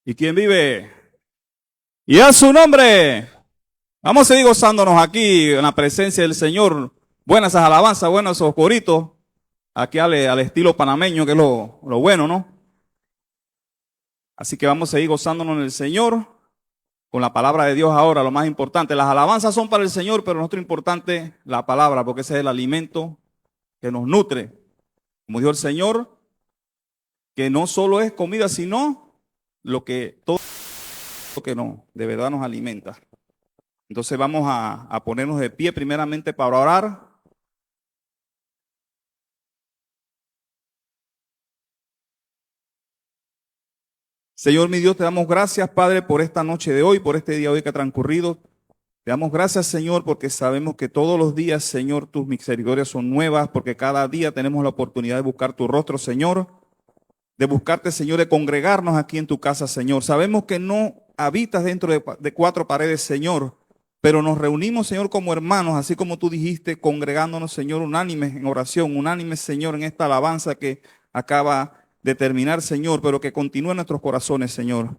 ¿Y quién vive? Y a su nombre. Vamos a seguir gozándonos aquí en la presencia del Señor. Buenas esas alabanzas, buenos esos coritos. Aquí al estilo panameño, que es lo bueno, ¿no? Así que vamos a seguir gozándonos en el Señor con la palabra de Dios ahora, lo más importante. Las alabanzas son para el Señor, pero nuestro importante la palabra, porque ese es el alimento que nos nutre. Como dijo el Señor, que no solo es comida, sino todo lo que de verdad nos alimenta. Entonces vamos a ponernos de pie primeramente para orar. Señor mi Dios, te damos gracias, Padre, por esta noche de hoy, por este día hoy que ha transcurrido. Te damos gracias, Señor, porque sabemos que todos los días, Señor, tus misericordias son nuevas, porque cada día tenemos la oportunidad de buscar tu rostro, Señor, de buscarte, Señor, de congregarnos aquí en tu casa, Señor. Sabemos que no habitas dentro de cuatro paredes, Señor, pero nos reunimos, Señor, como hermanos, así como tú dijiste, congregándonos, Señor, unánimes en oración, unánimes, Señor, en esta alabanza que acaba de terminar, Señor, pero que continúa en nuestros corazones, Señor.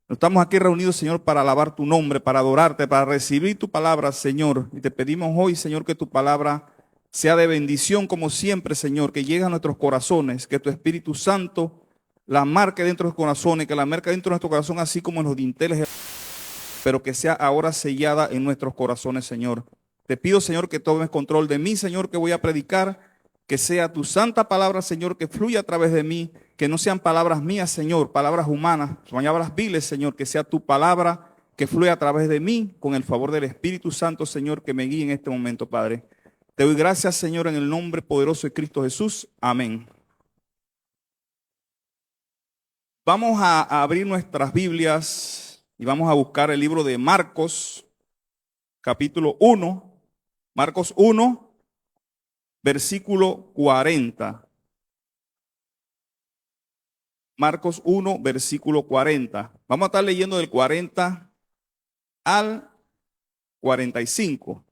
Estamos aquí reunidos, Señor, para alabar tu nombre, para adorarte, para recibir tu palabra, Señor. Y te pedimos hoy, Señor, que tu palabra sea de bendición como siempre, Señor, que llegue a nuestros corazones, que tu Espíritu Santo la marque dentro de nuestros corazones, que la marque dentro de nuestro corazón, así como en los dinteles, pero que sea ahora sellada en nuestros corazones, Señor. Te pido, Señor, que tomes control de mí, Señor, que voy a predicar, que sea tu santa palabra, Señor, que fluya a través de mí, que no sean palabras mías, Señor, palabras humanas, palabras viles, Señor, que sea tu palabra que fluya a través de mí, con el favor del Espíritu Santo, Señor, que me guíe en este momento, Padre. Te doy gracias, Señor, en el nombre poderoso de Cristo Jesús. Amén. Vamos a abrir nuestras Biblias y vamos a buscar el libro de Marcos, capítulo 1, Marcos 1, versículo 40. Marcos 1, versículo 40. Vamos a estar leyendo del 40 al 45.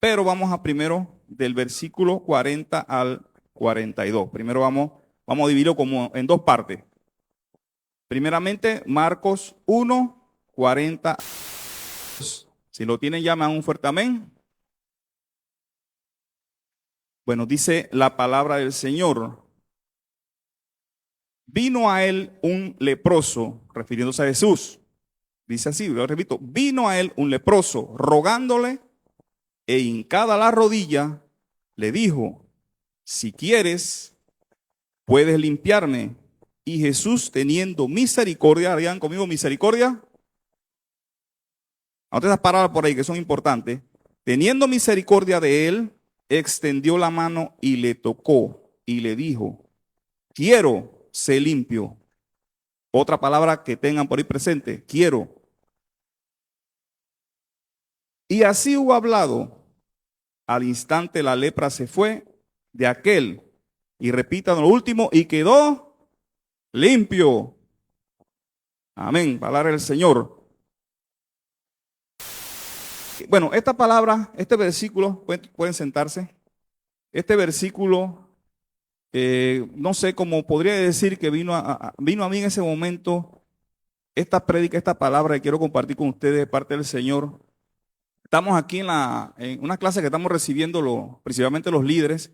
Pero vamos a primero del versículo 40 al 42. Primero vamos a dividirlo como en dos partes. Primeramente, Marcos 1, 40. Si lo tienen, llaman un fuerte amén. Bueno, dice la palabra del Señor. Vino a él un leproso, refiriéndose a Jesús. Dice así, lo repito, vino a él un leproso, rogándole, e hincada la rodilla, le dijo, si quieres, puedes limpiarme. Y Jesús, teniendo misericordia, digan conmigo misericordia. Anoten esas palabras por ahí que son importantes. Teniendo misericordia de él, extendió la mano y le tocó y le dijo, quiero ser limpio. Otra palabra que tengan por ahí presente, quiero. Y así hubo hablado. Al instante la lepra se fue de aquel. Y repitan lo último, y quedó limpio. Amén, palabra del Señor. Bueno, esta palabra, este versículo, pueden sentarse. Este versículo, no sé cómo podría decir que vino a mí en ese momento. Esta prédica, esta palabra que quiero compartir con ustedes de parte del Señor. Estamos aquí en una clase que estamos recibiendo principalmente los líderes,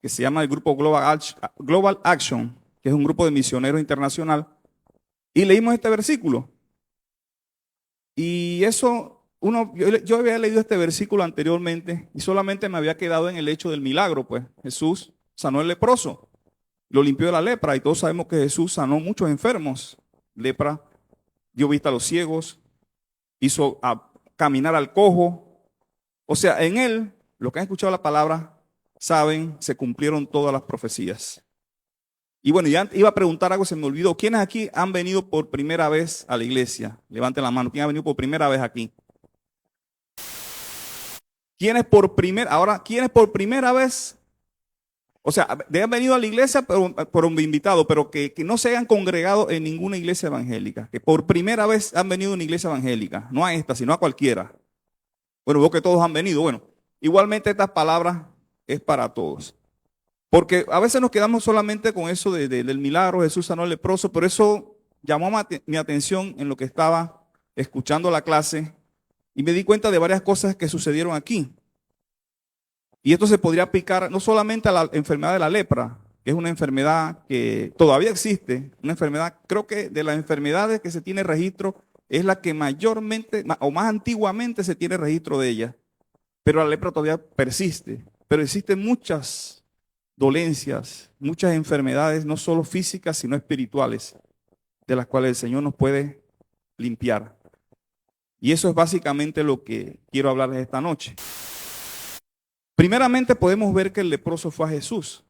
que se llama el grupo Global Action, que es un grupo de misioneros internacional. Y leímos este versículo. Y eso, yo había leído este versículo anteriormente y solamente me había quedado en el hecho del milagro, pues Jesús sanó al leproso, lo limpió de la lepra y todos sabemos que Jesús sanó muchos enfermos. Lepra, dio vista a los ciegos, hizo caminar al cojo. O sea, en él, los que han escuchado la palabra, saben, se cumplieron todas las profecías. Y bueno, ya iba a preguntar algo, se me olvidó. ¿Quiénes aquí han venido por primera vez a la iglesia? Levanten la mano. ¿Quién ha venido por primera vez aquí? ¿Quiénes por primera vez? O sea, han venido a la iglesia por un invitado, pero que no se hayan congregado en ninguna iglesia evangélica. Que por primera vez han venido a una iglesia evangélica. No a esta, sino a cualquiera. Bueno, veo que todos han venido. Bueno, igualmente estas palabras es para todos. Porque a veces nos quedamos solamente con eso del milagro, Jesús sanó al leproso, pero eso llamó mi atención en lo que estaba escuchando la clase y me di cuenta de varias cosas que sucedieron aquí. Y esto se podría aplicar no solamente a la enfermedad de la lepra, que es una enfermedad que todavía existe, una enfermedad, creo que de las enfermedades que se tiene registro, es la que mayormente o más antiguamente se tiene registro de ella. Pero la lepra todavía persiste. Pero existen muchas dolencias, muchas enfermedades, no solo físicas, sino espirituales, de las cuales el Señor nos puede limpiar. Y eso es básicamente lo que quiero hablarles esta noche. Primeramente podemos ver que el leproso fue a Jesús.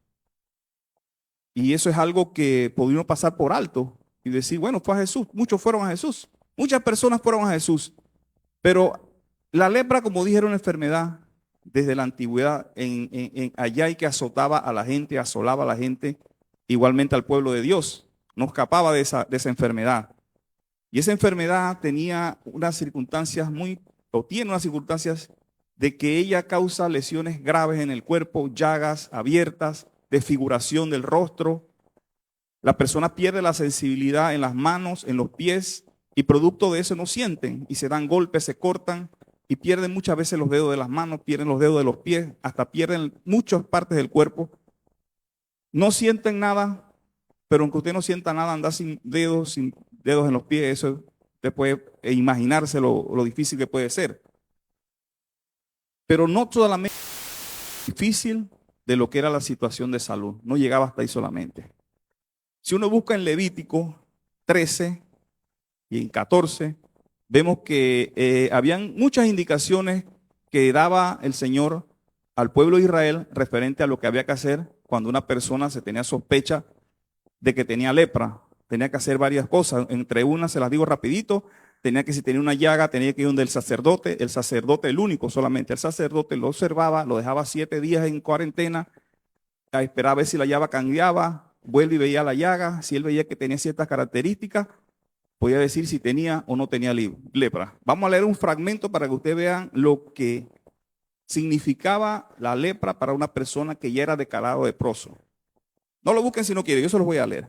Y eso es algo que podría pasar por alto y decir, bueno, fue a Jesús. Muchos fueron a Jesús. Muchas personas fueron a Jesús. Pero la lepra, como dije, era una enfermedad desde la antigüedad allá y que azotaba a la gente, asolaba a la gente, igualmente al pueblo de Dios. No escapaba de esa enfermedad. Y esa enfermedad tenía unas circunstancias tiene unas circunstancias de que ella causa lesiones graves en el cuerpo, llagas abiertas, desfiguración del rostro. La persona pierde la sensibilidad en las manos, en los pies, y producto de eso no sienten y se dan golpes, se cortan y pierden muchas veces los dedos de las manos, pierden los dedos de los pies, hasta pierden muchas partes del cuerpo. No sienten nada, pero aunque usted no sienta nada, andar sin dedos en los pies, eso usted puede imaginarse lo difícil que puede ser. Pero no solamente difícil de lo que era la situación de salud, no llegaba hasta ahí solamente. Si uno busca en Levítico 13 y en 14, vemos que habían muchas indicaciones que daba el Señor al pueblo de Israel referente a lo que había que hacer cuando una persona se tenía sospecha de que tenía lepra. Tenía que hacer varias cosas, entre unas se las digo rapidito. Tenía que, si tenía una llaga, tenía que ir donde el sacerdote, el único solamente, el sacerdote lo observaba, lo dejaba 7 días en cuarentena, esperaba a ver si la llaga cambiaba, vuelve y veía la llaga, si él veía que tenía ciertas características, podía decir si tenía o no tenía lepra. Vamos a leer un fragmento para que ustedes vean lo que significaba la lepra para una persona que ya era declarado leproso. No lo busquen si no quieren, yo se los voy a leer.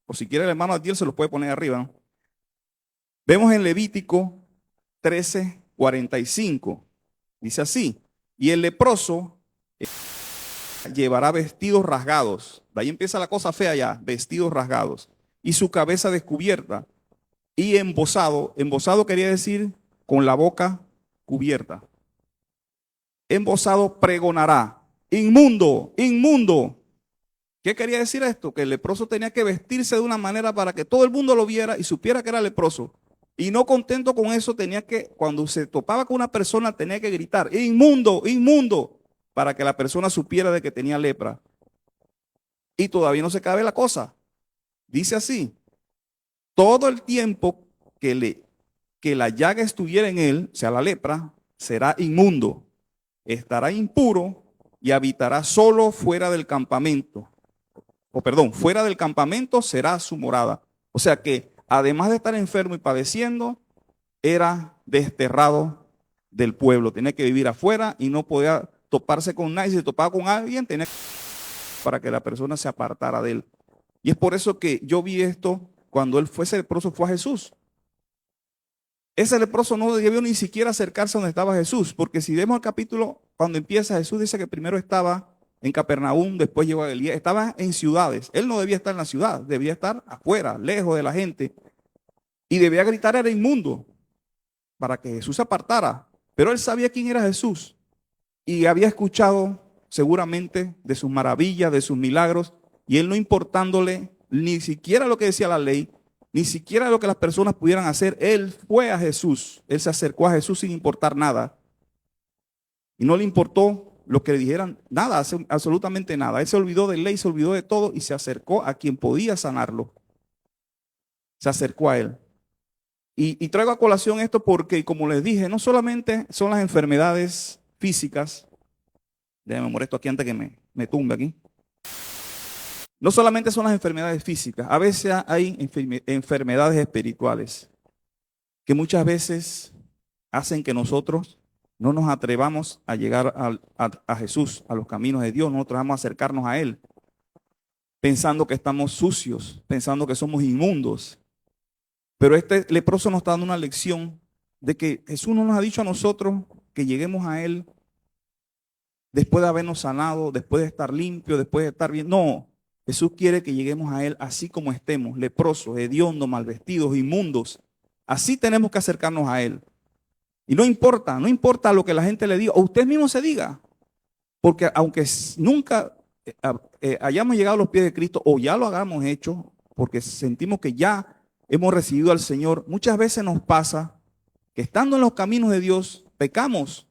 O si quiere el hermano Adiel se los puede poner arriba, ¿no? Vemos en Levítico 13:45, dice así, y el leproso llevará vestidos rasgados, de ahí empieza la cosa fea ya, vestidos rasgados, y su cabeza descubierta, y embozado quería decir con la boca cubierta. Embozado pregonará, inmundo, inmundo. ¿Qué quería decir esto? Que el leproso tenía que vestirse de una manera para que todo el mundo lo viera y supiera que era leproso. Y no contento con eso, tenía que, cuando se topaba con una persona, tenía que gritar, inmundo, inmundo, para que la persona supiera de que tenía lepra. Y todavía no se cabe la cosa. Dice así, todo el tiempo que la llaga estuviera en él, o sea, la lepra, será inmundo, estará impuro y habitará solo fuera del campamento. Fuera del campamento será su morada. O sea que, además de estar enfermo y padeciendo, era desterrado del pueblo. Tenía que vivir afuera y no podía toparse con nadie. Si se topaba con alguien, tenía que para que la persona se apartara de él. Y es por eso que yo vi esto cuando ese leproso fue a Jesús. Ese leproso no debió ni siquiera acercarse a donde estaba Jesús, porque si vemos el capítulo, cuando empieza, Jesús dice que primero estaba en Capernaum, después llegó a Galilea, estaba en ciudades. Él no debía estar en la ciudad, debía estar afuera, lejos de la gente. Y debía gritar, era inmundo, para que Jesús se apartara. Pero él sabía quién era Jesús y había escuchado seguramente de sus maravillas, de sus milagros, y él no importándole ni siquiera lo que decía la ley, ni siquiera lo que las personas pudieran hacer, él fue a Jesús, él se acercó a Jesús sin importar nada. Y no le importó lo que le dijeran, nada, absolutamente nada. Él se olvidó de ley, se olvidó de todo y se acercó a quien podía sanarlo. Se acercó a él. Y traigo a colación esto porque, como les dije, no solamente son las enfermedades físicas. Déjame mover esto aquí antes que me tumbe aquí. No solamente son las enfermedades físicas, a veces hay enfermedades espirituales que muchas veces hacen que nosotros no nos atrevamos a llegar a Jesús, a los caminos de Dios, no nos atrevamos a acercarnos a Él, pensando que estamos sucios, pensando que somos inmundos. Pero este leproso nos está dando una lección de que Jesús no nos ha dicho a nosotros que lleguemos a Él después de habernos sanado, después de estar limpio, después de estar bien. No, Jesús quiere que lleguemos a Él así como estemos, leprosos, hediondos, mal vestidos, inmundos. Así tenemos que acercarnos a Él. Y no importa lo que la gente le diga, o usted mismo se diga. Porque aunque nunca hayamos llegado a los pies de Cristo, o ya lo hayamos hecho, porque sentimos que ya hemos recibido al Señor, muchas veces nos pasa que estando en los caminos de Dios, pecamos.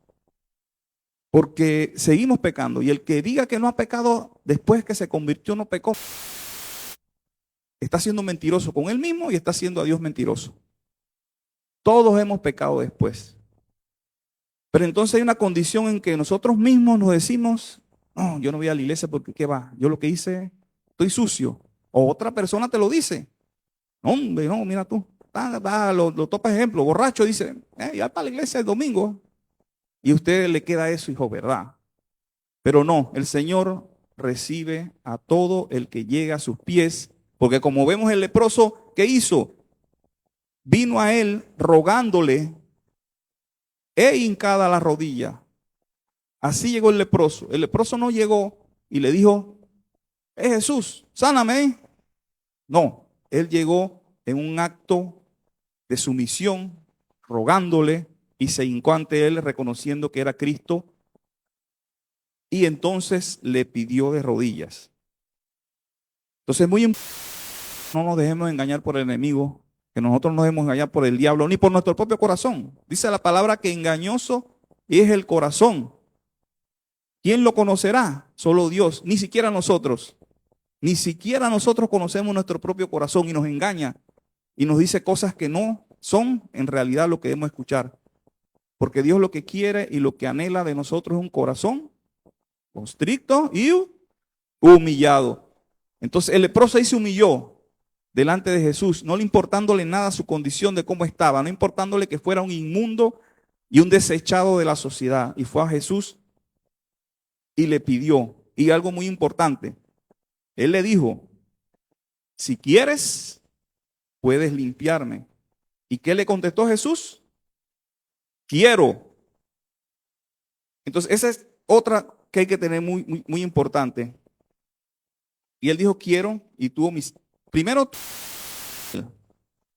Porque seguimos pecando. Y el que diga que no ha pecado después que se convirtió, no pecó, está siendo mentiroso con él mismo y está siendo a Dios mentiroso. Todos hemos pecado después. Pero entonces hay una condición en que nosotros mismos nos decimos, no, yo no voy a la iglesia porque ¿qué va? Yo lo que hice, estoy sucio. O otra persona te lo dice. Hombre, no, mira tú. Lo topa ejemplo. Borracho dice, ya para la iglesia el domingo. Y a usted le queda eso, hijo, ¿verdad? Pero no, el Señor recibe a todo el que llega a sus pies. Porque como vemos el leproso, ¿qué hizo? Vino a él rogándole e hincada la rodilla. Así llegó el leproso. El leproso no llegó y le dijo, Jesús, sáname. No, él llegó en un acto de sumisión, rogándole y se hincó ante él reconociendo que era Cristo y entonces le pidió de rodillas. Entonces muy importante, no nos dejemos engañar por el enemigo, que nosotros no nos dejemos engañar por el diablo ni por nuestro propio corazón. Dice la palabra que engañoso es el corazón. ¿Quién lo conocerá? Solo Dios, ni siquiera nosotros. Ni siquiera nosotros conocemos nuestro propio corazón y nos engaña y nos dice cosas que no son en realidad lo que debemos escuchar. Porque Dios lo que quiere y lo que anhela de nosotros es un corazón constricto y humillado. Entonces el leproso ahí se humilló delante de Jesús, no le importándole nada su condición de cómo estaba, no importándole que fuera un inmundo y un desechado de la sociedad. Y fue a Jesús y le pidió. Y algo muy importante, él le dijo, si quieres, puedes limpiarme. ¿Y qué le contestó Jesús? Quiero. Entonces esa es otra que hay que tener muy importante. Y él dijo quiero y tuvo mis... Primero,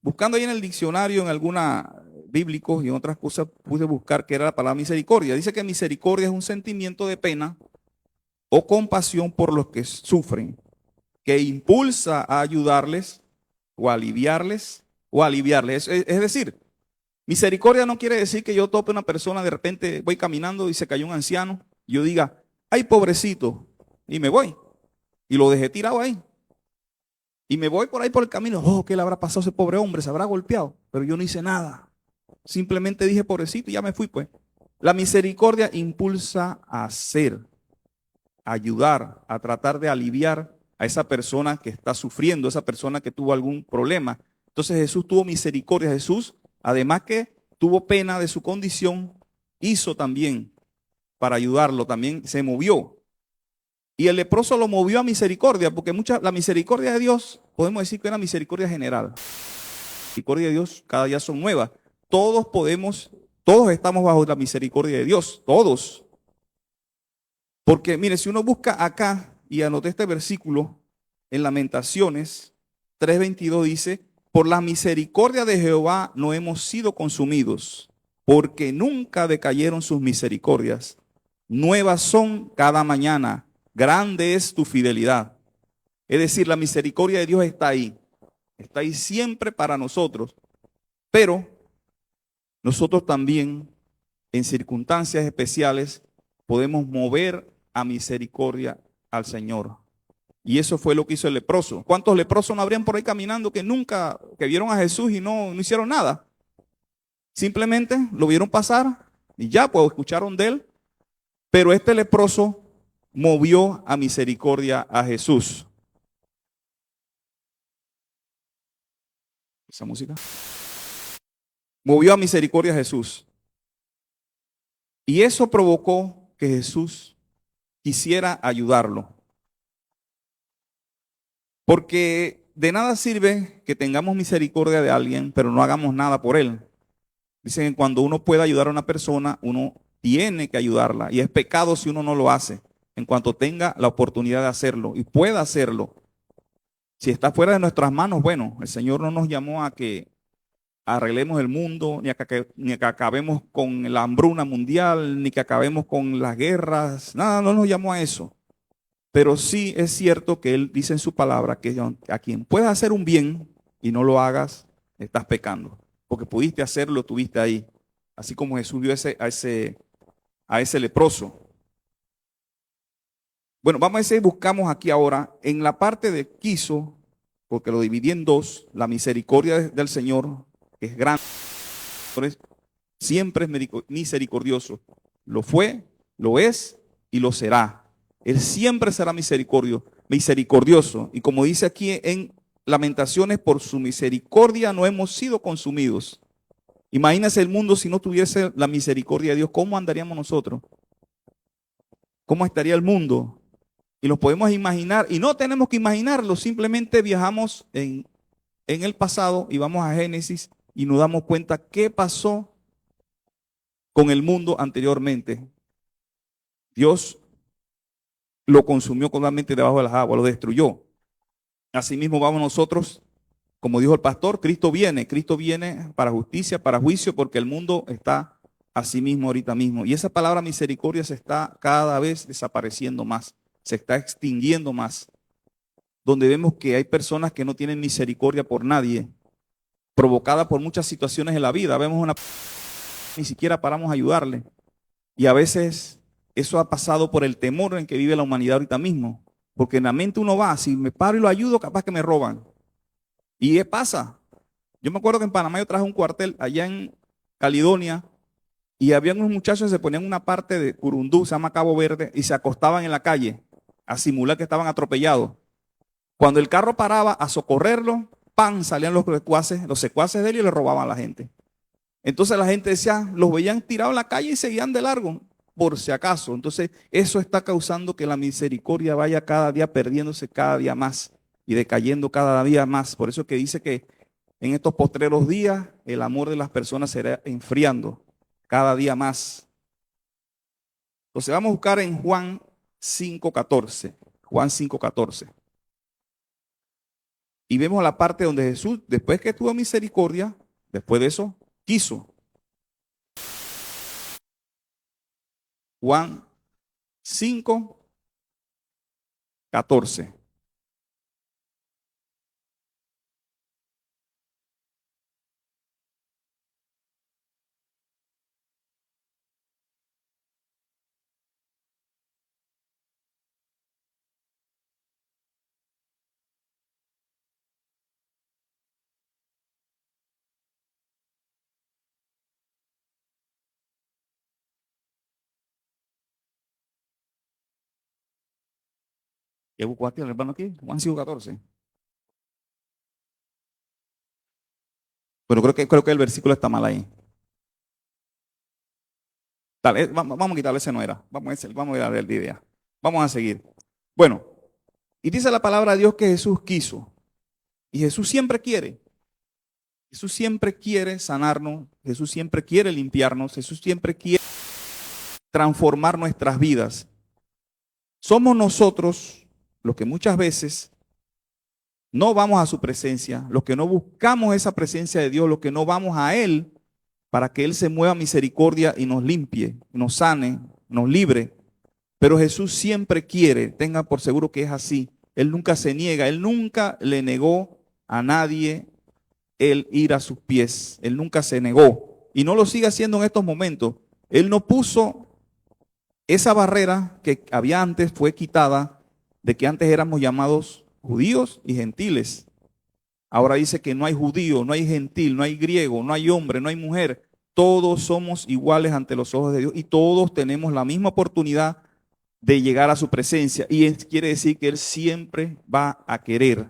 buscando ahí en el diccionario, en alguna bíblicos y en otras cosas, pude buscar qué era la palabra misericordia. Dice que misericordia es un sentimiento de pena o compasión por los que sufren, que impulsa a ayudarles o aliviarles o aliviarles. Es decir, misericordia no quiere decir que yo tope a una persona, de repente voy caminando y se cayó un anciano, y yo diga, ay pobrecito, y me voy, y lo dejé tirado ahí. Y me voy por ahí por el camino, oh, ¿qué le habrá pasado a ese pobre hombre? Se habrá golpeado, pero yo no hice nada. Simplemente dije pobrecito y ya me fui pues. La misericordia impulsa a hacer, a ayudar, a tratar de aliviar a esa persona que está sufriendo, esa persona que tuvo algún problema. Entonces Jesús tuvo misericordia. Jesús, además que tuvo pena de su condición, hizo también para ayudarlo, también se movió. Y el leproso lo movió a misericordia, porque la misericordia de Dios, podemos decir que es una misericordia general. La misericordia de Dios cada día son nuevas. Todos estamos bajo la misericordia de Dios, todos. Porque mire, si uno busca acá, y anoté este versículo, en Lamentaciones 3:22 dice, por la misericordia de Jehová no hemos sido consumidos, porque nunca decayeron sus misericordias. Nuevas son cada mañana. Grande es tu fidelidad. Es decir, la misericordia de Dios está ahí siempre para nosotros. Pero nosotros también, en circunstancias especiales, podemos mover a misericordia al Señor. Y eso fue lo que hizo el leproso. ¿Cuántos leprosos no habrían por ahí caminando que vieron a Jesús y no hicieron nada? Simplemente lo vieron pasar y ya, pues escucharon de él. Pero este leproso movió a misericordia a Jesús. Esa música. Movió a misericordia a Jesús. Y eso provocó que Jesús quisiera ayudarlo. Porque de nada sirve que tengamos misericordia de alguien, pero no hagamos nada por él. Dicen que cuando uno puede ayudar a una persona, uno tiene que ayudarla. Y es pecado si uno no lo hace. En cuanto tenga la oportunidad de hacerlo y pueda hacerlo. Si está fuera de nuestras manos, bueno, el Señor no nos llamó a que arreglemos el mundo, ni a que acabemos con la hambruna mundial, ni que acabemos con las guerras. Nada, no nos llamó a eso. Pero sí es cierto que Él dice en su palabra que a quien puedas hacer un bien y no lo hagas, estás pecando. Porque pudiste hacerlo, estuviste ahí. Así como Jesús vio a ese leproso. Bueno, vamos a decir, buscamos aquí ahora en la parte de quiso, porque lo dividí en dos, la misericordia del Señor, que es grande, siempre es misericordioso. Lo fue, lo es y lo será. Él siempre será misericordioso. Y como dice aquí en Lamentaciones, por su misericordia no hemos sido consumidos. Imagínese el mundo si no tuviese la misericordia de Dios, ¿cómo andaríamos nosotros? ¿Cómo estaría el mundo? Y lo podemos imaginar, y no tenemos que imaginarlo, simplemente viajamos en el pasado y vamos a Génesis y nos damos cuenta qué pasó con el mundo anteriormente. Dios lo consumió completamente debajo de las aguas, lo destruyó. Asimismo vamos nosotros, como dijo el pastor, Cristo viene para justicia, para juicio, porque el mundo está así mismo ahorita mismo. Y esa palabra misericordia se está cada vez desapareciendo más, se está extinguiendo más, donde vemos que hay personas que no tienen misericordia por nadie, provocada por muchas situaciones en la vida. Vemos una ni siquiera paramos a ayudarle. Y a veces eso ha pasado por el temor en que vive la humanidad ahorita mismo. Porque en la mente uno va, si me paro y lo ayudo, capaz que me roban. ¿Y qué pasa? Yo me acuerdo que en Panamá yo traje un cuartel allá en Caledonia y había unos muchachos que se ponían en una parte de Curundú, se llama Cabo Verde, y se acostaban en la calle a simular que estaban atropellados. Cuando el carro paraba a socorrerlo, ¡pam!, salían los secuaces de él y le robaban a la gente. Entonces la gente decía, los veían tirados en la calle y seguían de largo, por si acaso. Entonces eso está causando que la misericordia vaya cada día perdiéndose cada día más y decayendo cada día más. Por eso que dice que en estos postreros días el amor de las personas se irá enfriando cada día más. Entonces vamos a buscar en Juan 5:14. Juan 5:14. Y vemos la parte donde Jesús, después que tuvo misericordia, después de eso, quiso. Juan 5:14. ¿Qué buscaste el hermano aquí? Juan 5:14. Pero creo que el versículo está mal ahí. Dale, vamos a quitarle, ese no era. Vamos a darle la idea. Vamos a seguir. Bueno, y dice la palabra de Dios que Jesús quiso. Y Jesús siempre quiere. Jesús siempre quiere sanarnos. Jesús siempre quiere limpiarnos. Jesús siempre quiere transformar nuestras vidas. Somos nosotros los que muchas veces no vamos a su presencia, los que no buscamos esa presencia de Dios, los que no vamos a Él para que Él se mueva misericordia y nos limpie, nos sane, nos libre. Pero Jesús siempre quiere, tenga por seguro que es así. Él nunca se niega, Él nunca le negó a nadie el ir a sus pies. Él nunca se negó y no lo sigue haciendo en estos momentos. Él no puso esa barrera que había antes, fue quitada, de que antes éramos llamados judíos y gentiles. Ahora dice que no hay judío, no hay gentil, no hay griego, no hay hombre, no hay mujer. Todos somos iguales ante los ojos de Dios y todos tenemos la misma oportunidad de llegar a su presencia. Y quiere decir que Él siempre va a querer.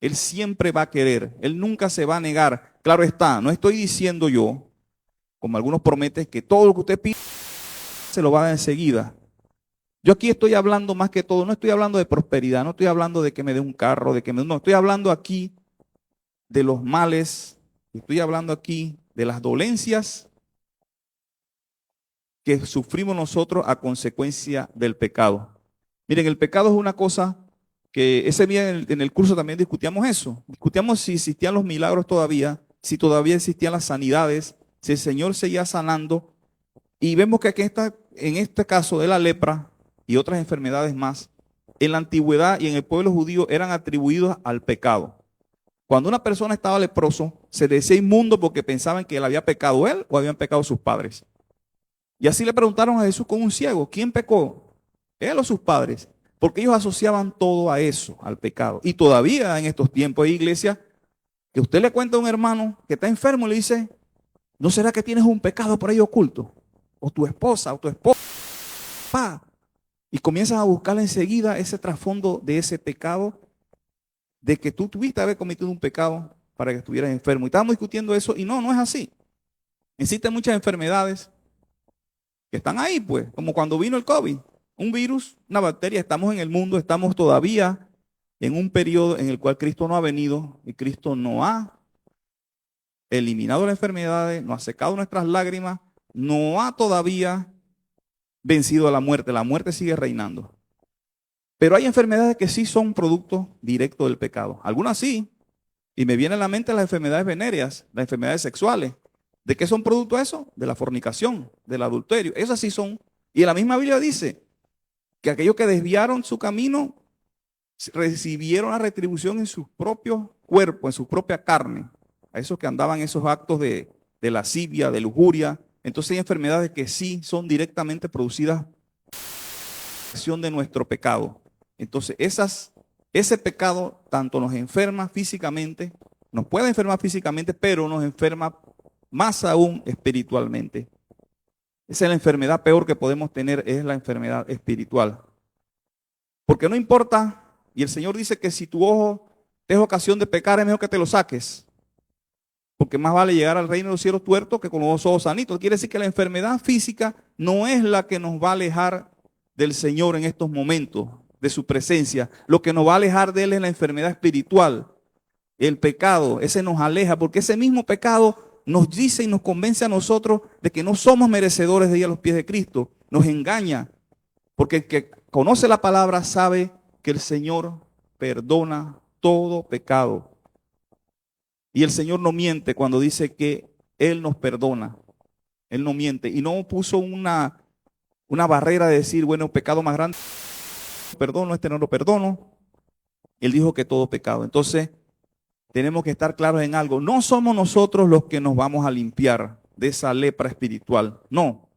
Él siempre va a querer. Él nunca se va a negar. Claro está, no estoy diciendo yo, como algunos prometen, que todo lo que usted pide se lo va a dar enseguida. Yo aquí estoy hablando más que todo, no estoy hablando de prosperidad, no estoy hablando de que me dé un carro, no, estoy hablando aquí de los males, estoy hablando aquí de las dolencias que sufrimos nosotros a consecuencia del pecado. Miren, el pecado es una cosa que ese día en el curso también discutíamos eso. Discutíamos si existían los milagros todavía, si todavía existían las sanidades, si el Señor seguía sanando. Y vemos que aquí en este caso de la lepra y otras enfermedades más, en la antigüedad y en el pueblo judío eran atribuidos al pecado. Cuando una persona estaba leproso, se le decía inmundo porque pensaban que él había pecado él o habían pecado sus padres. Y así le preguntaron a Jesús con un ciego, ¿quién pecó? ¿Él o sus padres? Porque ellos asociaban todo a eso, al pecado. Y todavía en estos tiempos de iglesia, que usted le cuenta a un hermano que está enfermo y le dice, ¿no será que tienes un pecado por ahí oculto? O tu esposa, o tu esposa. Y comienzas a buscar enseguida ese trasfondo de ese pecado, de que tú tuviste haber cometido un pecado para que estuvieras enfermo. Y estábamos discutiendo eso y no es así. Existen muchas enfermedades que están ahí, pues, como cuando vino el COVID, un virus, una bacteria, estamos en el mundo, estamos todavía en un periodo en el cual Cristo no ha venido y Cristo no ha eliminado las enfermedades, no ha secado nuestras lágrimas, no ha todavía vencido a la muerte sigue reinando. Pero hay enfermedades que sí son producto directo del pecado, algunas sí, y me vienen a la mente las enfermedades venéreas, las enfermedades sexuales. ¿De qué son producto eso? De la fornicación, del adulterio. Esas sí son. Y la misma Biblia dice que aquellos que desviaron su camino recibieron la retribución en sus propios cuerpos, en su propia carne. A esos que andaban en esos actos de lascivia, de lujuria. Entonces hay enfermedades que sí son directamente producidas de nuestro pecado. Entonces ese pecado tanto nos enferma físicamente, nos puede enfermar físicamente, pero nos enferma más aún espiritualmente. Esa es la enfermedad peor que podemos tener, es la enfermedad espiritual. Porque no importa, y el Señor dice que si tu ojo te es ocasión de pecar, es mejor que te lo saques. Porque más vale llegar al reino de los cielos tuerto que con los ojos sanitos. Quiere decir que la enfermedad física no es la que nos va a alejar del Señor en estos momentos, de su presencia. Lo que nos va a alejar de Él es la enfermedad espiritual. El pecado, ese nos aleja, porque ese mismo pecado nos dice y nos convence a nosotros de que no somos merecedores de ir a los pies de Cristo. Nos engaña, porque el que conoce la palabra sabe que el Señor perdona todo pecado. Y el Señor no miente cuando dice que Él nos perdona. Él no miente. Y no puso una barrera de decir, bueno, pecado más grande, perdono, este no lo perdono. Él dijo que todo pecado. Entonces, tenemos que estar claros en algo. No somos nosotros los que nos vamos a limpiar de esa lepra espiritual. No.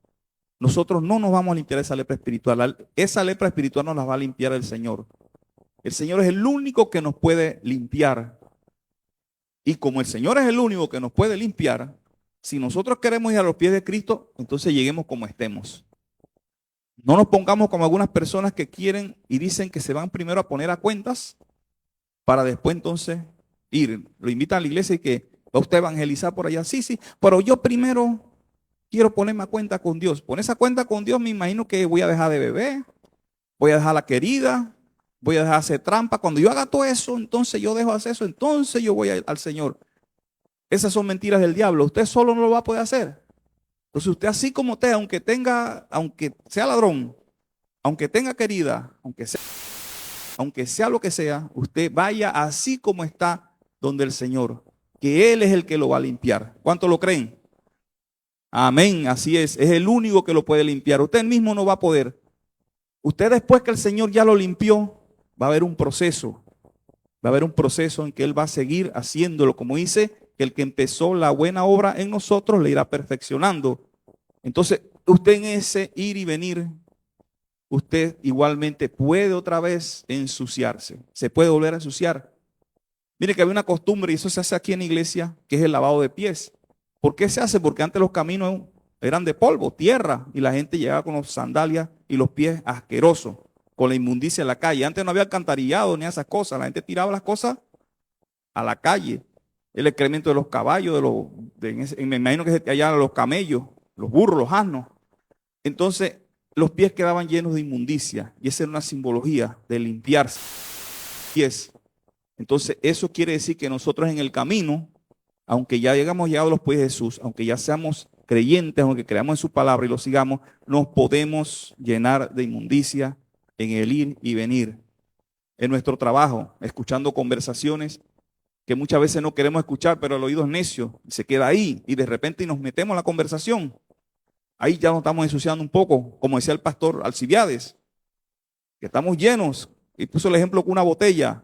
Nosotros no nos vamos a limpiar de esa lepra espiritual. Esa lepra espiritual nos la va a limpiar el Señor. El Señor es el único que nos puede limpiar. Y como el Señor es el único que nos puede limpiar, si nosotros queremos ir a los pies de Cristo, entonces lleguemos como estemos. No nos pongamos como algunas personas que quieren y dicen que se van primero a poner a cuentas para después entonces ir. Lo invitan a la iglesia y que va usted a evangelizar por allá. Sí, pero yo primero quiero ponerme a cuenta con Dios. Ponerse a cuenta con Dios, me imagino que voy a dejar de beber, voy a dejar la querida, voy a dejar de hacer trampa. Cuando yo haga todo eso, entonces yo dejo de hacer eso, entonces yo voy al Señor. Esas son mentiras del diablo. Usted solo no lo va a poder hacer. Entonces usted así como usted, aunque sea ladrón, aunque tenga querida, aunque sea lo que sea, usted vaya así como está donde el Señor, que Él es el que lo va a limpiar. ¿Cuánto lo creen? Amén, así es el único que lo puede limpiar. Usted mismo no va a poder. Usted después que el Señor ya lo limpió, va a haber un proceso. Va a haber un proceso en que Él va a seguir haciéndolo. Como dice, que el que empezó la buena obra en nosotros le irá perfeccionando. Entonces, usted en ese ir y venir, usted igualmente puede otra vez ensuciarse. Se puede volver a ensuciar. Mire que había una costumbre, y eso se hace aquí en la iglesia, que es el lavado de pies. ¿Por qué se hace? Porque antes los caminos eran de polvo, tierra, y la gente llegaba con los sandalias y los pies asquerosos, con la inmundicia en la calle. Antes no había alcantarillado ni esas cosas, la gente tiraba las cosas a la calle. El excremento de los caballos, me imagino que allá los camellos, los burros, los asnos. Entonces, los pies quedaban llenos de inmundicia. Y esa era una simbología de limpiarse. Pies. Entonces, eso quiere decir que nosotros en el camino, aunque ya hayamos llegado a los pies de Jesús, aunque ya seamos creyentes, aunque creamos en su palabra y lo sigamos, nos podemos llenar de inmundicia en el ir y venir. En nuestro trabajo, escuchando conversaciones que muchas veces no queremos escuchar, pero el oído es necio, se queda ahí y de repente nos metemos en la conversación. Ahí ya nos estamos ensuciando un poco, como decía el pastor Alcibiades, que estamos llenos, y puso el ejemplo con una botella,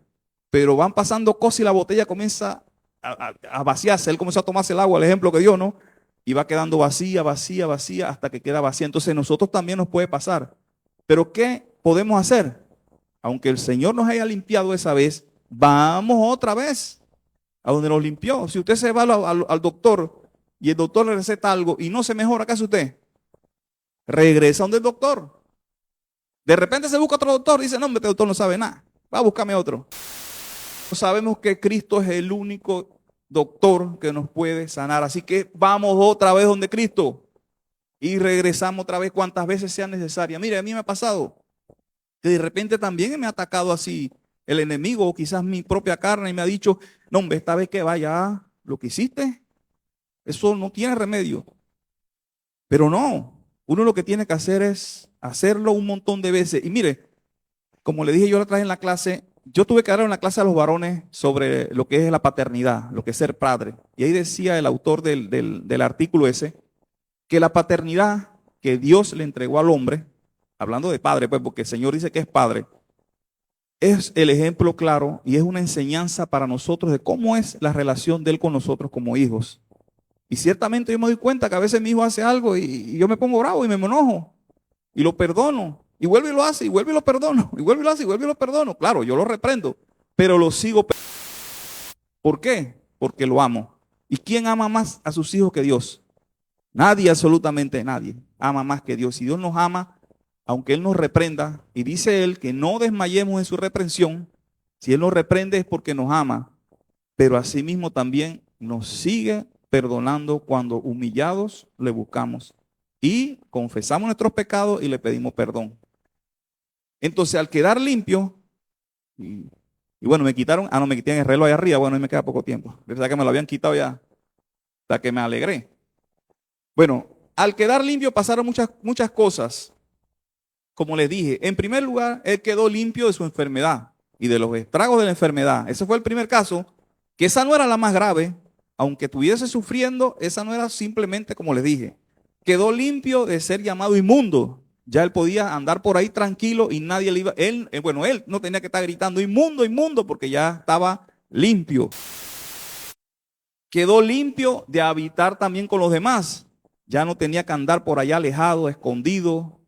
pero van pasando cosas y la botella comienza a vaciarse. Él comenzó a tomarse el agua, el ejemplo que dio, ¿no? Y va quedando vacía, vacía, vacía, hasta que queda vacía. Entonces nosotros también nos puede pasar. Pero ¿qué podemos hacer? Aunque el Señor nos haya limpiado esa vez, vamos otra vez a donde nos limpió. Si usted se va al doctor y el doctor le receta algo y no se mejora, ¿qué hace usted? Regresa donde el doctor. De repente se busca otro doctor y dice, no, este doctor no sabe nada. Va a buscarme otro. Sabemos que Cristo es el único doctor que nos puede sanar. Así que vamos otra vez donde Cristo y regresamos otra vez cuantas veces sea necesaria. Mire, a mí me ha pasado que de repente también me ha atacado así el enemigo o quizás mi propia carne y me ha dicho, no, hombre, esta vez que vaya, lo que hiciste, eso no tiene remedio. Pero no, uno lo que tiene que hacer es hacerlo un montón de veces. Y mire, como le dije yo la otra vez en la clase, yo tuve que dar una clase a los varones sobre lo que es la paternidad, lo que es ser padre. Y ahí decía el autor del artículo ese, que la paternidad que Dios le entregó al hombre, hablando de padre, pues porque el Señor dice que es padre, es el ejemplo claro y es una enseñanza para nosotros de cómo es la relación de Él con nosotros como hijos. Y ciertamente yo me doy cuenta que a veces mi hijo hace algo y yo me pongo bravo y me enojo y lo perdono. Y vuelve y lo hace, y vuelve y lo perdono, y vuelve y lo hace, y vuelve y lo perdono. Claro, yo lo reprendo, pero lo sigo. ¿Por qué? Porque lo amo. ¿Y quién ama más a sus hijos que Dios? Nadie, absolutamente nadie, ama más que Dios. Si Dios nos ama, aunque Él nos reprenda, y dice Él que no desmayemos en su reprensión, si Él nos reprende es porque nos ama, pero asimismo también nos sigue perdonando cuando humillados le buscamos y confesamos nuestros pecados y le pedimos perdón. Entonces, al quedar limpio, y bueno, me quitaron, no, me quitaron el reloj ahí arriba, bueno, ahí me queda poco tiempo. Verdad que me lo habían quitado ya, hasta que me alegré. Bueno, al quedar limpio pasaron muchas cosas. Como les dije, en primer lugar, él quedó limpio de su enfermedad y de los estragos de la enfermedad. Ese fue el primer caso, que esa no era la más grave, aunque estuviese sufriendo, esa no era simplemente como les dije. Quedó limpio de ser llamado inmundo. Ya él podía andar por ahí tranquilo y nadie le iba, él no tenía que estar gritando inmundo, inmundo, porque ya estaba limpio. Quedó limpio de habitar también con los demás. Ya no tenía que andar por allá alejado, escondido,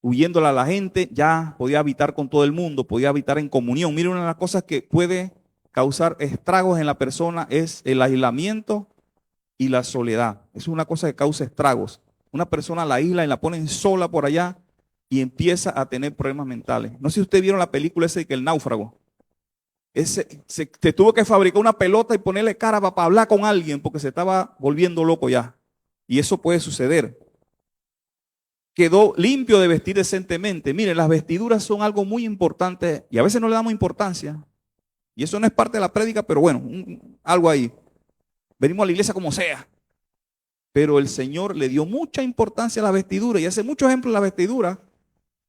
huyéndole a la gente. Ya podía habitar con todo el mundo, podía habitar en comunión. Miren, una de las cosas que puede causar estragos en la persona es el aislamiento y la soledad. Es una cosa que causa estragos. Una persona la aísla y la ponen sola por allá y empieza a tener problemas mentales. No sé si ustedes vieron la película esa de que el náufrago. Se tuvo que fabricar una pelota y ponerle cara para hablar con alguien porque se estaba volviendo loco ya. Y eso puede suceder. Quedó limpio de vestir decentemente. Miren, las vestiduras son algo muy importante y a veces no le damos importancia. Y eso no es parte de la prédica, pero bueno, algo ahí. Venimos a la iglesia como sea. Pero el Señor le dio mucha importancia a la vestidura y hace muchos ejemplos de la vestidura,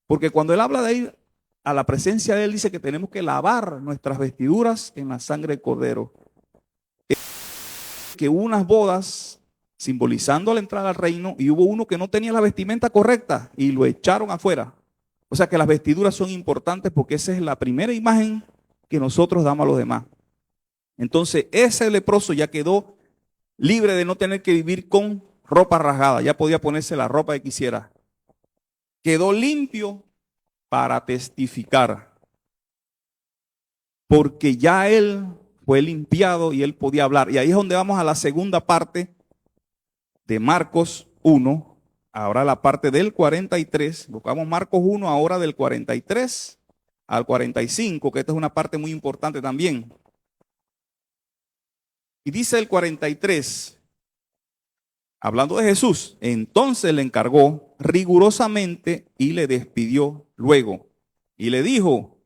porque cuando Él habla de ir a la presencia de Él, dice que tenemos que lavar nuestras vestiduras en la sangre del Cordero. Que hubo unas bodas simbolizando la entrada al reino y hubo uno que no tenía la vestimenta correcta y lo echaron afuera. O sea que las vestiduras son importantes porque esa es la primera imagen que nosotros damos a los demás. Entonces ese leproso ya quedó libre de no tener que vivir con ropa rasgada, ya podía ponerse la ropa que quisiera. Quedó limpio para testificar, porque ya él fue limpiado y él podía hablar. Y ahí es donde vamos a la segunda parte de Marcos 1, ahora la parte del 43, buscamos Marcos 1 ahora del 43 al 45, que esta es una parte muy importante también. Y dice el 43, hablando de Jesús, entonces le encargó rigurosamente y le despidió luego. Y le dijo,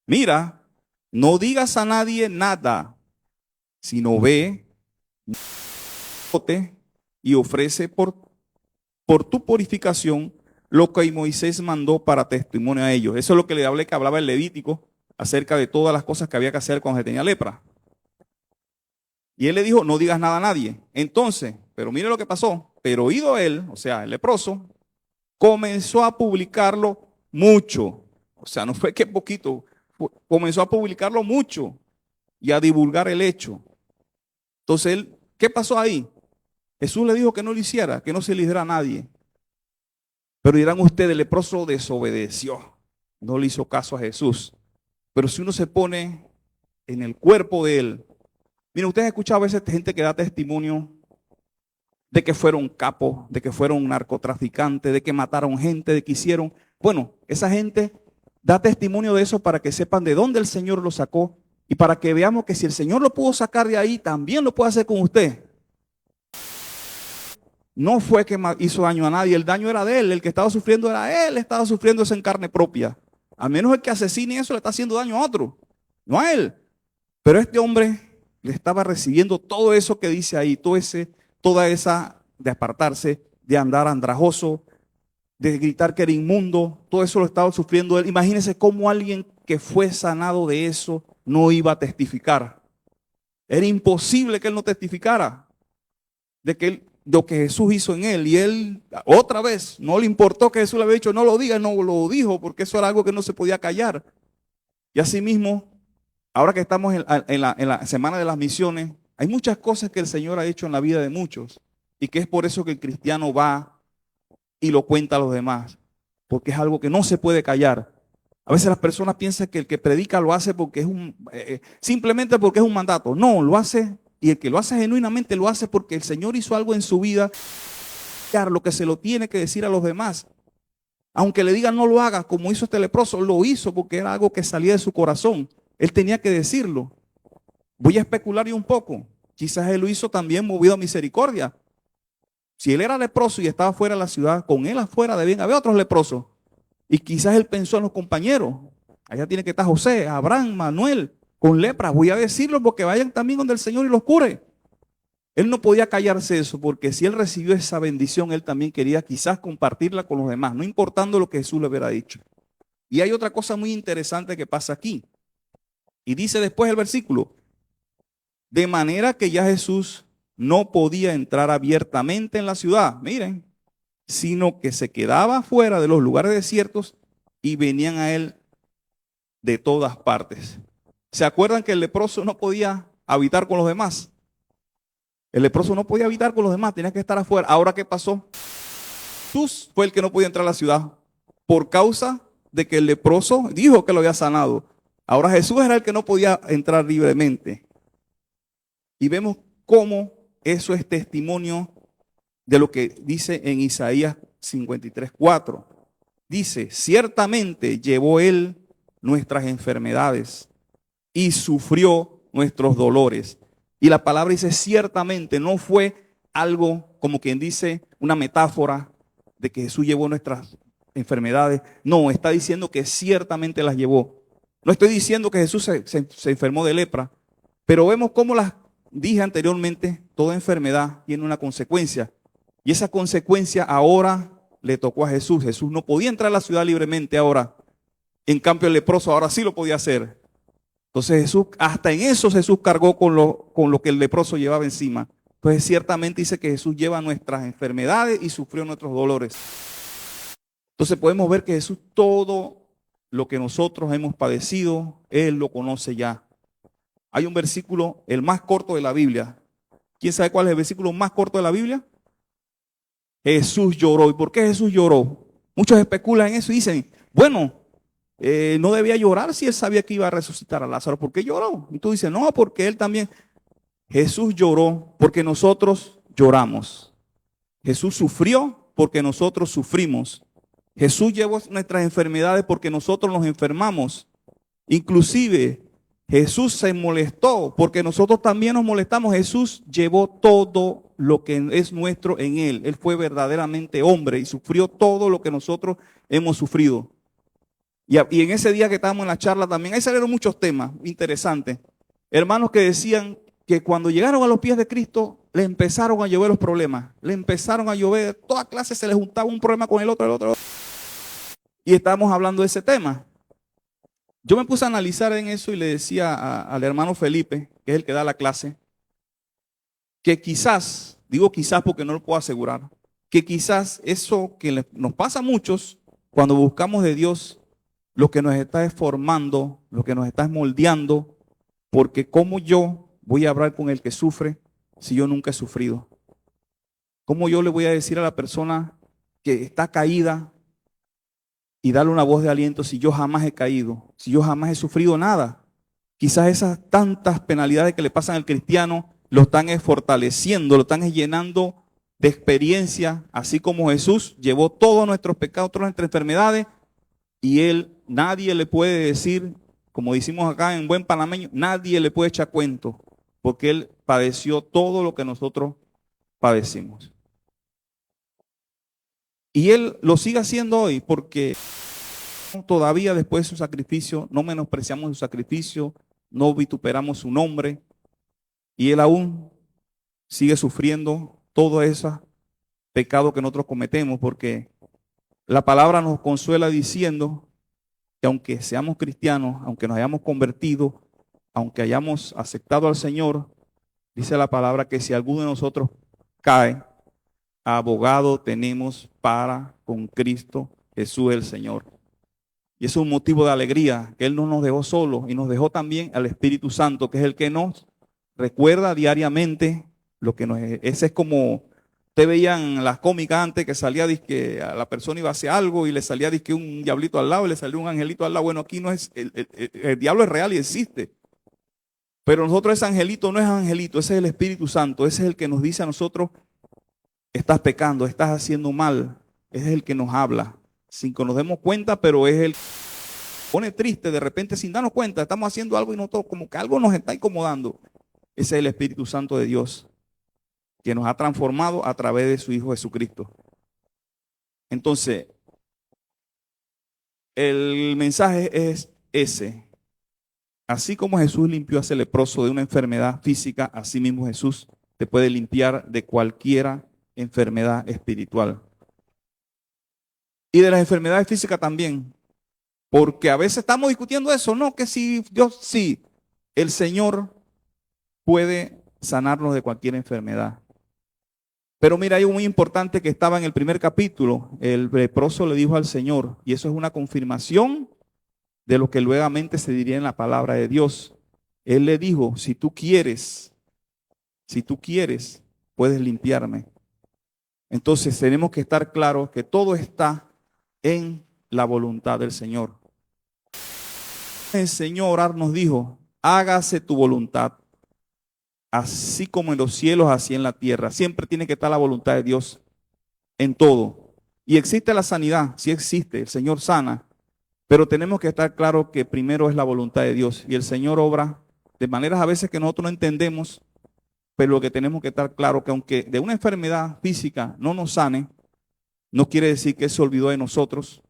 mira, no digas a nadie nada, sino ve y ofrece por tu purificación lo que Moisés mandó para testimonio a ellos. Eso es lo que le hablé, que hablaba el Levítico acerca de todas las cosas que había que hacer cuando se tenía lepra. Y él le dijo, no digas nada a nadie. Entonces, pero mire lo que pasó. Pero oído él, o sea, el leproso, comenzó a publicarlo mucho. O sea, no fue que poquito, comenzó a publicarlo mucho y a divulgar el hecho. Entonces, él, ¿qué pasó ahí? Jesús le dijo que no lo hiciera, que no se le dijera a nadie. Pero dirán ustedes, el leproso desobedeció, no le hizo caso a Jesús. Pero si uno se pone en el cuerpo de él, miren, ustedes han escuchado a veces gente que da testimonio de que fueron capos, de que fueron narcotraficantes, de que mataron gente, de que hicieron. Bueno, esa gente da testimonio de eso para que sepan de dónde el Señor lo sacó y para que veamos que si el Señor lo pudo sacar de ahí, también lo puede hacer con usted. No fue que hizo daño a nadie, el daño era de él, el que estaba sufriendo era él, estaba sufriendo eso en carne propia. Al menos el que asesine eso le está haciendo daño a otro, no a él. Pero este hombre le estaba recibiendo todo eso que dice ahí, toda esa de apartarse, de andar andrajoso, de gritar que era inmundo, todo eso lo estaba sufriendo él. Imagínense cómo alguien que fue sanado de eso no iba a testificar. Era imposible que él no testificara de que lo que Jesús hizo en él. Y él, otra vez, no le importó que Jesús le había dicho, no lo diga, no lo dijo, porque eso era algo que no se podía callar. Y asimismo, ahora que estamos en la semana de las misiones, hay muchas cosas que el Señor ha hecho en la vida de muchos. Y que es por eso que el cristiano va y lo cuenta a los demás. Porque es algo que no se puede callar. A veces las personas piensan que el que predica lo hace porque es simplemente porque es un mandato. No, lo hace, y el que lo hace genuinamente lo hace porque el Señor hizo algo en su vida, lo que se lo tiene que decir a los demás. Aunque le digan no lo haga, como hizo este leproso, lo hizo porque era algo que salía de su corazón. Él tenía que decirlo. Voy a especular yo un poco. Quizás él lo hizo también movido a misericordia. Si él era leproso y estaba fuera de la ciudad, con él afuera debían haber otros leprosos. Y quizás él pensó en los compañeros. Allá tiene que estar José, Abraham, Manuel, con lepra. Voy a decirlo porque vayan también donde el Señor y los cure. Él no podía callarse eso porque si él recibió esa bendición, él también quería quizás compartirla con los demás, no importando lo que Jesús le hubiera dicho. Y hay otra cosa muy interesante que pasa aquí. Y dice después el versículo, de manera que ya Jesús no podía entrar abiertamente en la ciudad, miren, sino que se quedaba fuera de los lugares desiertos y venían a él de todas partes. ¿Se acuerdan que el leproso no podía habitar con los demás? El leproso no podía habitar con los demás, tenía que estar afuera. ¿Ahora qué pasó? Jesús fue el que no podía entrar a la ciudad por causa de que el leproso dijo que lo había sanado. Ahora Jesús era el que no podía entrar libremente. Y vemos cómo eso es testimonio de lo que dice en Isaías 53:4. Dice, ciertamente llevó él nuestras enfermedades y sufrió nuestros dolores. Y la palabra dice ciertamente, no fue algo como quien dice una metáfora de que Jesús llevó nuestras enfermedades. No, está diciendo que ciertamente las llevó. No estoy diciendo que Jesús se enfermó de lepra, pero vemos cómo las dije anteriormente, toda enfermedad tiene una consecuencia. Y esa consecuencia ahora le tocó a Jesús. Jesús no podía entrar a la ciudad libremente ahora. En cambio el leproso ahora sí lo podía hacer. Entonces Jesús, hasta en eso Jesús cargó con lo que el leproso llevaba encima. Entonces ciertamente dice que Jesús lleva nuestras enfermedades y sufrió nuestros dolores. Entonces podemos ver que Jesús todo lo que nosotros hemos padecido, Él lo conoce ya. Hay un versículo, el más corto de la Biblia. ¿Quién sabe cuál es el versículo más corto de la Biblia? Jesús lloró. ¿Y por qué Jesús lloró? Muchos especulan en eso y dicen, bueno, no debía llorar si él sabía que iba a resucitar a Lázaro. ¿Por qué lloró? Y tú dices, no, porque él también. Jesús lloró porque nosotros lloramos. Jesús sufrió porque nosotros sufrimos. Jesús llevó nuestras enfermedades porque nosotros nos enfermamos. Inclusive Jesús se molestó porque nosotros también nos molestamos. Jesús llevó todo lo que es nuestro en Él. Él fue verdaderamente hombre y sufrió todo lo que nosotros hemos sufrido. Y en ese día que estábamos en la charla también, ahí salieron muchos temas interesantes. Hermanos que decían que cuando llegaron a los pies de Cristo, le empezaron a llover los problemas. Le empezaron a llover, toda clase se les juntaba un problema con el otro. Y estábamos hablando de ese tema. Yo me puse a analizar en eso y le decía al hermano Felipe, que es el que da la clase, que quizás, digo quizás porque no lo puedo asegurar, que quizás eso que nos pasa a muchos cuando buscamos de Dios, lo que nos está formando, lo que nos está moldeando, porque ¿cómo yo voy a hablar con el que sufre si yo nunca he sufrido? ¿Cómo yo le voy a decir a la persona que está caída y darle una voz de aliento si yo jamás he caído, si yo jamás he sufrido nada? Quizás esas tantas penalidades que le pasan al cristiano lo están fortaleciendo, lo están llenando de experiencia, así como Jesús llevó todos nuestros pecados, todas nuestras enfermedades, y nadie le puede decir, como decimos acá en buen panameño, nadie le puede echar cuento, porque Él padeció todo lo que nosotros padecimos. Y Él lo sigue haciendo hoy, porque todavía después de su sacrificio, no menospreciamos su sacrificio, no vituperamos su nombre, y Él aún sigue sufriendo todo ese pecado que nosotros cometemos, porque la palabra nos consuela diciendo que aunque seamos cristianos, aunque nos hayamos convertido, aunque hayamos aceptado al Señor, dice la palabra que si alguno de nosotros cae, abogado tenemos para con Cristo Jesús el Señor. Y eso es un motivo de alegría, que Él no nos dejó solos y nos dejó también al Espíritu Santo, que es el que nos recuerda diariamente lo que ese es como ustedes veían las cómicas antes que salía que a la persona iba a hacer algo y le salía que un diablito al lado y le salió un angelito al lado. Bueno, aquí no es, el diablo es real y existe. Pero nosotros ese angelito no es angelito, ese es el Espíritu Santo, ese es el que nos dice a nosotros, estás pecando, estás haciendo mal, ese es el que nos habla, sin que nos demos cuenta, pero es el que nos pone triste de repente sin darnos cuenta, estamos haciendo algo y nosotros como que algo nos está incomodando. Ese es el Espíritu Santo de Dios, que nos ha transformado a través de su Hijo Jesucristo. Entonces, el mensaje es ese. Así como Jesús limpió a ese leproso de una enfermedad física, así mismo Jesús te puede limpiar de cualquier enfermedad espiritual. Y de las enfermedades físicas también. Porque a veces estamos discutiendo eso, no, que si Dios, sí, el Señor puede sanarnos de cualquier enfermedad. Pero mira, hay algo muy importante que estaba en el primer capítulo. El leproso le dijo al Señor, y eso es una confirmación de lo que luego se diría en la palabra de Dios. Él le dijo, si tú quieres, puedes limpiarme. Entonces tenemos que estar claros que todo está en la voluntad del Señor. El Señor nos dijo, hágase tu voluntad, así como en los cielos, así en la tierra. Siempre tiene que estar la voluntad de Dios en todo. Y existe la sanidad, sí existe, el Señor sana, pero tenemos que estar claros que primero es la voluntad de Dios. Y el Señor obra de maneras a veces que nosotros no entendemos, pero lo que tenemos que estar claro que aunque de una enfermedad física no nos sane, no quiere decir que se olvidó de nosotros,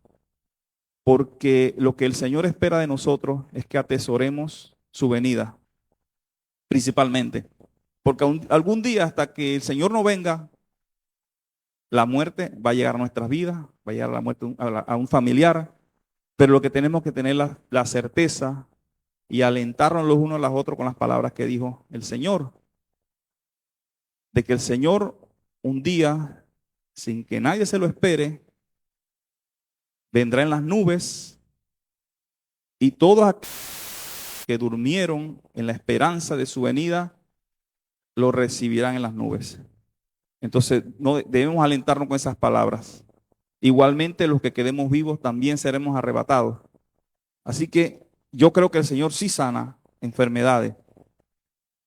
porque lo que el Señor espera de nosotros es que atesoremos su venida, principalmente. Porque algún día hasta que el Señor no venga, la muerte va a llegar a nuestras vidas, va a llegar la muerte a un familiar, pero lo que tenemos que tener la certeza y alentarnos los unos a los otros con las palabras que dijo el Señor, de que el Señor un día, sin que nadie se lo espere, vendrá en las nubes y todos aquellos que durmieron en la esperanza de su venida, lo recibirán en las nubes. Entonces, no debemos alentarnos con esas palabras. Igualmente, los que quedemos vivos también seremos arrebatados. Así que yo creo que el Señor sí sana enfermedades.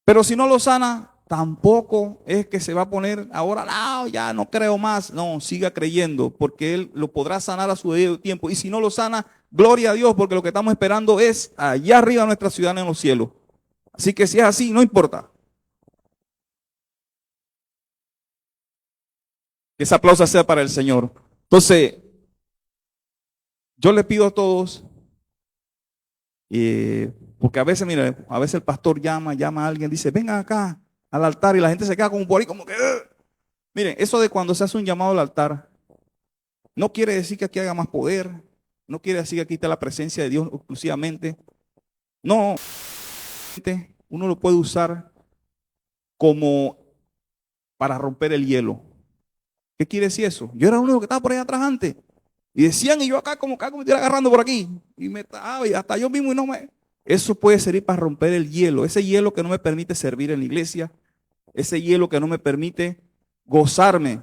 Pero si no lo sana, tampoco es que se va a poner ahora, no, ya no creo más. No, siga creyendo, porque Él lo podrá sanar a su debido tiempo. Y si no lo sana, gloria a Dios, porque lo que estamos esperando es allá arriba nuestra ciudad en los cielos. Así que si es así, no importa. Que ese aplauso sea para el Señor. Entonces, yo le pido a todos, porque a veces, mira, a veces el pastor llama a alguien, dice, vengan acá al altar y la gente se queda como por ahí, como que, "Ugh". Miren, eso de cuando se hace un llamado al altar, no quiere decir que aquí haga más poder, no quiere decir que aquí está la presencia de Dios exclusivamente. No, uno lo puede usar como para romper el hielo. ¿Qué quiere decir eso? Yo era el único que estaba por ahí atrás antes. Y decían, y yo acá como me estoy agarrando por aquí. Y me estaba, y hasta yo mismo y no me. Eso puede servir para romper el hielo. Ese hielo que no me permite servir en la iglesia. Ese hielo que no me permite gozarme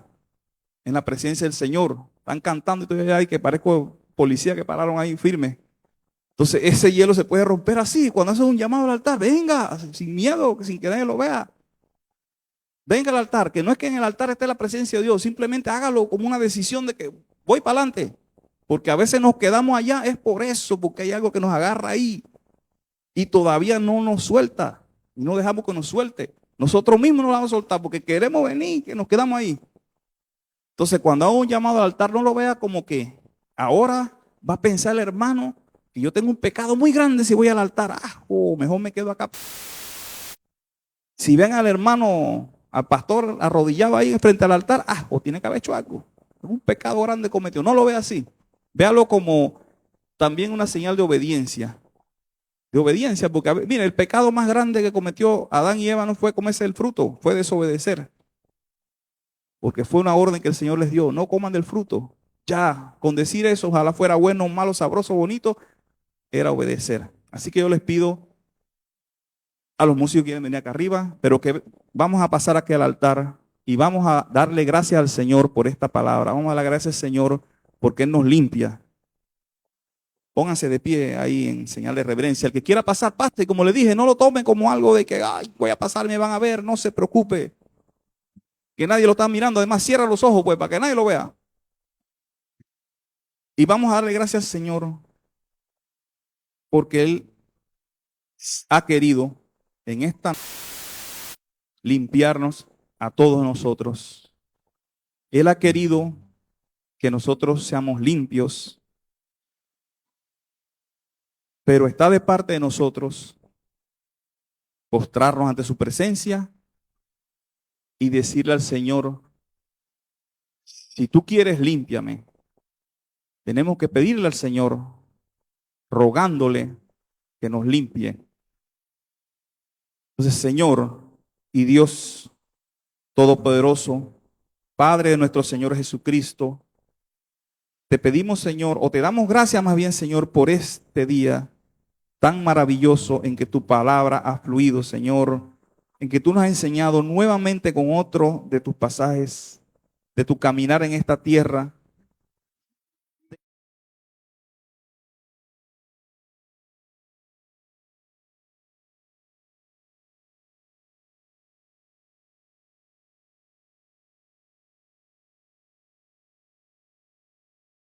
en la presencia del Señor. Están cantando y estoy ahí que parezco policía que pararon ahí firme. Entonces ese hielo se puede romper así. Cuando haces un llamado al altar, venga, sin miedo, sin que nadie lo vea. Venga al altar, que no es que en el altar esté la presencia de Dios, simplemente hágalo como una decisión de que voy para adelante. Porque a veces nos quedamos allá, es por eso, porque hay algo que nos agarra ahí y todavía no nos suelta. Y no dejamos que nos suelte. Nosotros mismos nos vamos a soltar porque queremos venir, que nos quedamos ahí. Entonces, cuando hago un llamado al altar, no lo vea como que ahora va a pensar el hermano que yo tengo un pecado muy grande si voy al altar. Mejor me quedo acá. Si ven al hermano, al pastor arrodillado ahí frente al altar, o tiene que haber hecho algo. Un pecado grande cometió. No lo vea así. Véalo como también una señal de obediencia. De obediencia, porque mira, el pecado más grande que cometió Adán y Eva no fue comerse el fruto, fue desobedecer. Porque fue una orden que el Señor les dio, no coman del fruto. Ya, con decir eso, ojalá fuera bueno, malo, sabroso, bonito, era obedecer. Así que yo les pido a los músicos que quieren venir acá arriba, pero que vamos a pasar aquí al altar y vamos a darle gracias al Señor por esta palabra. Vamos a darle gracias al Señor porque Él nos limpia. Pónganse de pie ahí en señal de reverencia. El que quiera pasar, pase. Como le dije, no lo tomen como algo de que voy a pasar, me van a ver. No se preocupe. Que nadie lo está mirando. Además, cierra los ojos, pues, para que nadie lo vea. Y vamos a darle gracias al Señor porque Él ha querido en esta limpiarnos a todos nosotros. Él ha querido que nosotros seamos limpios, pero está de parte de nosotros postrarnos ante su presencia y decirle al Señor, si tú quieres, límpiame. Tenemos que pedirle al Señor, rogándole que nos limpie. Entonces, Señor y Dios Todopoderoso, Padre de nuestro Señor Jesucristo, te pedimos, Señor, o te damos gracias más bien, Señor, por este día tan maravilloso en que tu palabra ha fluido, Señor, en que tú nos has enseñado nuevamente con otro de tus pasajes, de tu caminar en esta tierra,